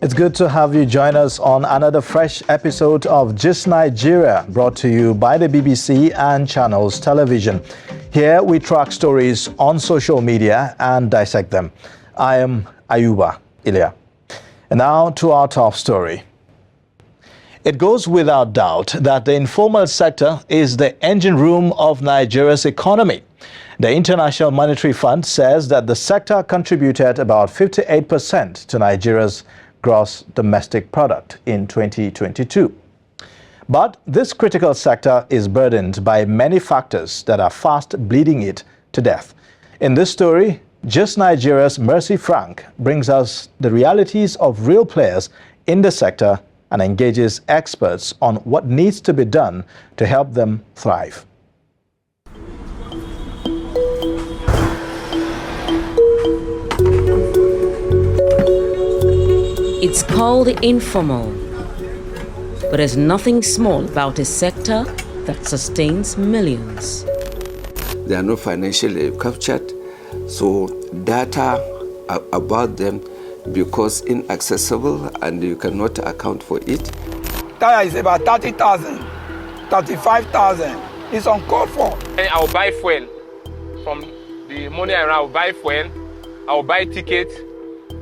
It's good to have you join us on another fresh episode of Just Nigeria, brought to you by the BBC and Channels Television. Here we track stories on social media and dissect them. I am Ayuba Ilya. And now to our top story. It goes without doubt that the informal sector is the engine room of Nigeria's economy. The International Monetary Fund says that the sector contributed about 58% to Nigeria's gross domestic product in 2022. But this critical sector is burdened by many factors that are fast bleeding it to death. In this story, Just Nigeria's Mercy Frank brings us the realities of real players in the sector and engages experts on what needs to be done to help them thrive. It's called informal, but there's nothing small about a sector that sustains millions. They are not financially captured, so data about them because inaccessible and you cannot account for it. Tire is about 30,000, 35,000. It's uncalled for. I will buy fuel. From the money I will buy fuel, I will buy tickets,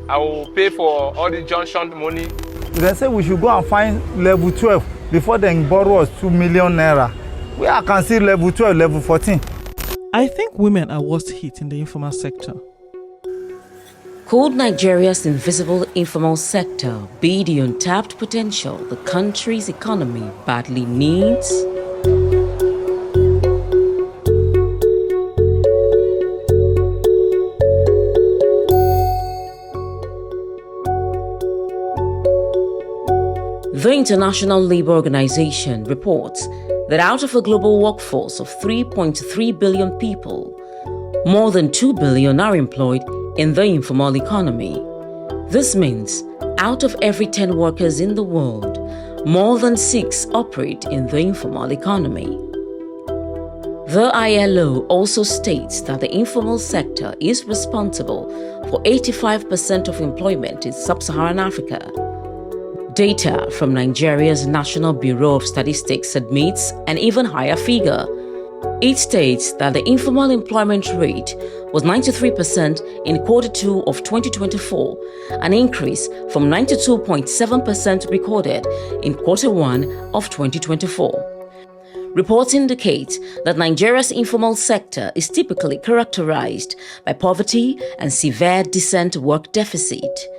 I will pay for all the junction money. They say we should go and find level 12 before they borrow us 2 million naira. Where I can see level 12, level 14. I think women are worst hit in the informal sector. Could Nigeria's invisible informal sector be the untapped potential the country's economy badly needs? The International Labour Organization reports that out of a global workforce of 3.3 billion people, more than 2 billion are employed in the informal economy. This means out of every 10 workers in the world, more than 6 operate in the informal economy. The ILO also states that the informal sector is responsible for 85% of employment in sub-Saharan Africa. Data from Nigeria's National Bureau of Statistics admits an even higher figure. It states that the informal employment rate was 93% in Q2 of 2024, an increase from 92.7% recorded in Q1 of 2024. Reports indicate that Nigeria's informal sector is typically characterized by poverty and severe decent work deficit.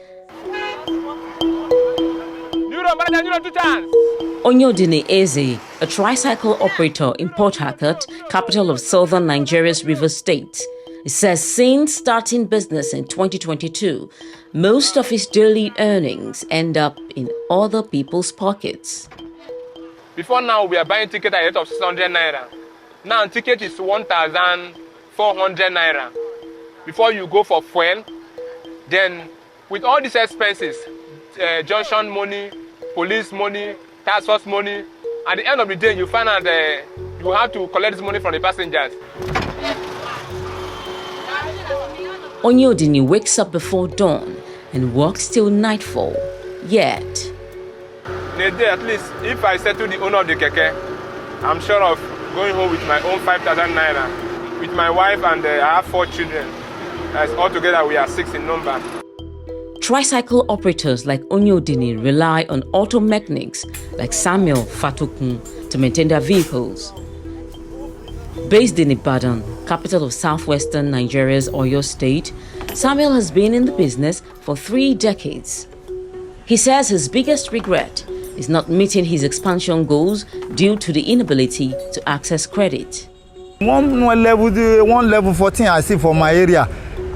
Onyodini Eze, a tricycle operator in Port Harcourt, capital of southern Nigeria's Rivers State, says since starting business in 2022, most of his daily earnings end up in other people's pockets. Before now, we are buying ticket at a rate of 600 naira. Now, ticket is 1,400 naira. Before you go for fuel, then with all these expenses, junction money, police money, tax force money, at the end of the day, you find out you have to collect this money from the passengers. Onyodini wakes up before dawn and works till nightfall. Yet, In a day, at least, if I settle the owner of the keke, I'm sure of going home with my own 5,000 naira. With my wife and I have 4 children. As altogether, we are 6 in number. tricycle operators like Onyodini rely on auto mechanics like Samuel Fatokun to maintain their vehicles. Based in Ibadan, capital of southwestern Nigeria's Oyo State, Samuel has been in the business for 3 decades. He says his biggest regret is not meeting his expansion goals due to the inability to access credit. One level 14 I see for my area.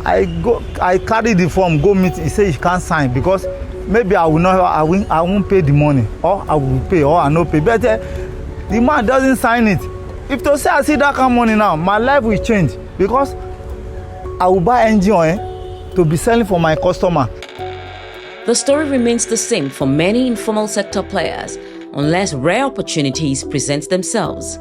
I carry the form, go meet. He say he can't sign because maybe I won't pay the money, or I will pay, or I no pay. But the man doesn't sign it. If to say I see that kind of money now, my life will change because I will buy engine oil to be selling for my customer. The story remains the same for many informal sector players unless rare opportunities present themselves.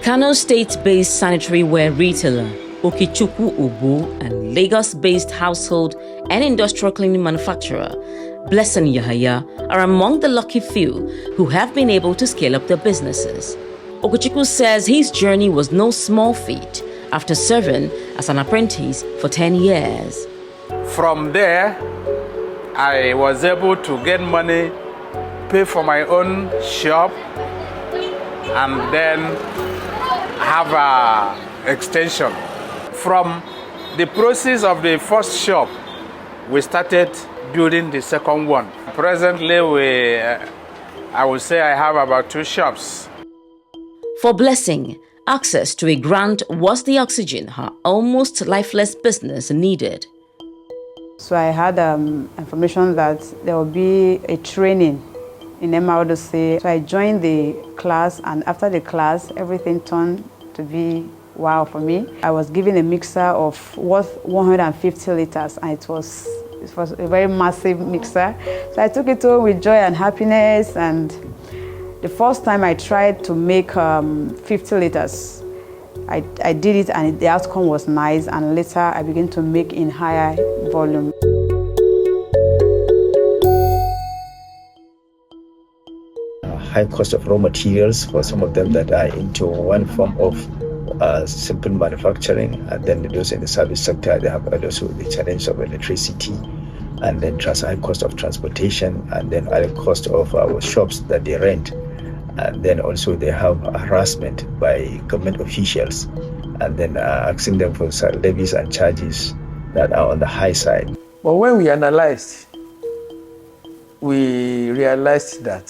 Kano State-based sanitary ware retailer Okichukwu Ubu and Lagos-based household and industrial cleaning manufacturer Blessing and Yahaya are among the lucky few who have been able to scale up their businesses. Okechukwu says his journey was no small feat after serving as an apprentice for 10 years. From there, I was able to get money, pay for my own shop, and then have an extension. From the process of the first shop, we started building the second one. Presently, I would say I have about 2 shops. For Blessing, access to a grant was the oxygen her almost lifeless business needed. So I had information that there will be a training in MRDC. So I joined the class, and after the class, everything turned to be wow for me. I was given a mixer of worth 150 liters, and it was a very massive mixer. So I took it home with joy and happiness, and the first time I tried to make 50 liters, I did it, and the outcome was nice, and later I began to make in higher volume. High cost of raw materials for some of them that are into one form of simple manufacturing, and then those in the service sector, they have also the challenge of electricity, and then high cost of transportation, and then high cost of our shops that they rent. And then also they have harassment by government officials, and then asking them for levies and charges that are on the high side. But when we analyzed, we realized that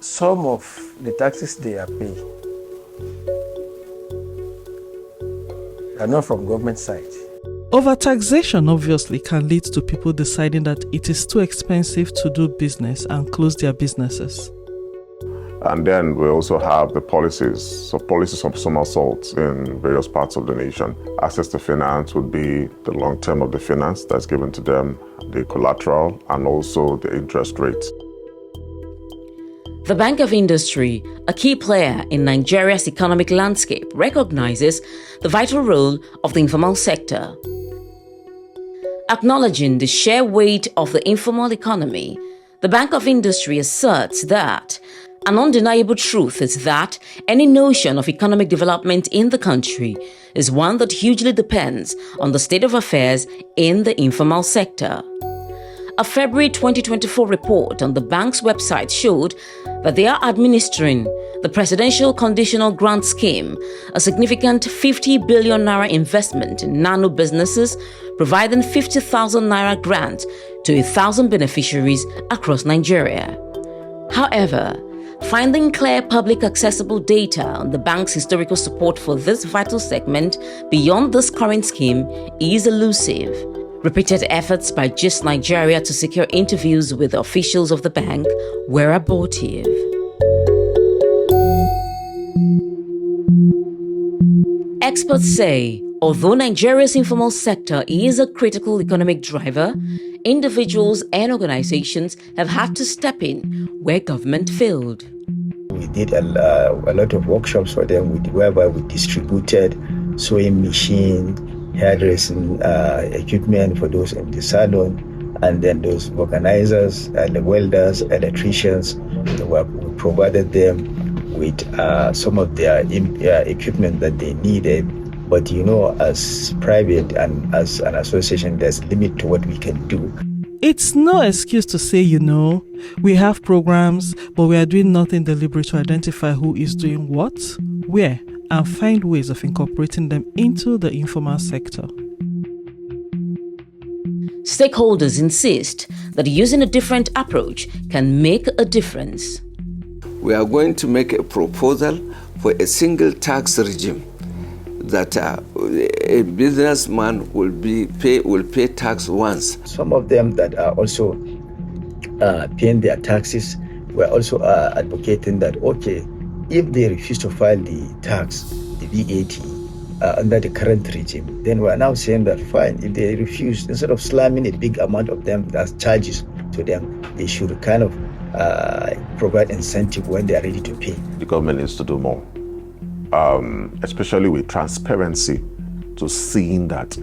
some of the taxes they are paying are not from government side. Overtaxation obviously can lead to people deciding that it is too expensive to do business and close their businesses. And then we also have the policies of somersaults in various parts of the nation. Access to finance would be the long term of the finance that's given to them, the collateral, and also the interest rates. The Bank of Industry, a key player in Nigeria's economic landscape, recognizes the vital role of the informal sector. Acknowledging the sheer weight of the informal economy, the Bank of Industry asserts that an undeniable truth is that any notion of economic development in the country is one that hugely depends on the state of affairs in the informal sector. A February 2024 report on the bank's website showed that they are administering the Presidential Conditional Grant Scheme, a significant 50 billion naira investment in nano businesses, providing 50,000 naira grant to 1,000 beneficiaries across Nigeria. However, finding clear public accessible data on the bank's historical support for this vital segment beyond this current scheme is elusive. Repeated efforts by GIST Nigeria to secure interviews with officials of the bank were abortive. Experts say, although Nigeria's informal sector is a critical economic driver, individuals and organizations have had to step in where government failed. We did a lot of workshops for them whereby we distributed sewing machine, hairdressing equipment for those in the salon, and then those organizers, the welders, electricians, we provided them with some of their equipment that they needed. But as private and as an association, there's a limit to what we can do. It's no excuse to say, we have programs, but we are doing nothing deliberate to identify who is doing what, where, and find ways of incorporating them into the informal sector. Stakeholders insist that using a different approach can make a difference. We are going to make a proposal for a single tax regime that a businessman will pay tax once. Some of them that are also paying their taxes were also advocating that, okay, if they refuse to file the tax, the VAT, under the current regime, then we're now saying that fine, if they refuse, instead of slamming a big amount of them as charges to them, they should kind of provide incentive when they are ready to pay. The government needs to do more, especially with transparency, to seeing that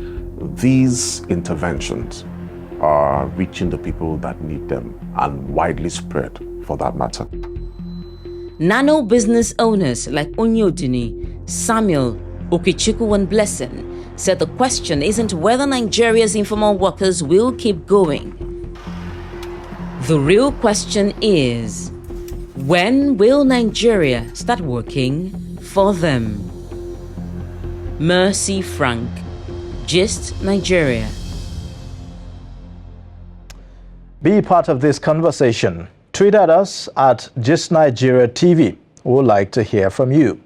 these interventions are reaching the people that need them, and widely spread for that matter. Nano business owners like Onyodini, Samuel, Okechukwu and Blessing said the question isn't whether Nigeria's informal workers will keep going. The real question is, when will Nigeria start working for them? Mercy Frank, Gist Nigeria. Be part of this conversation. Tweet at us at Gist Nigeria TV. We would like to hear from you.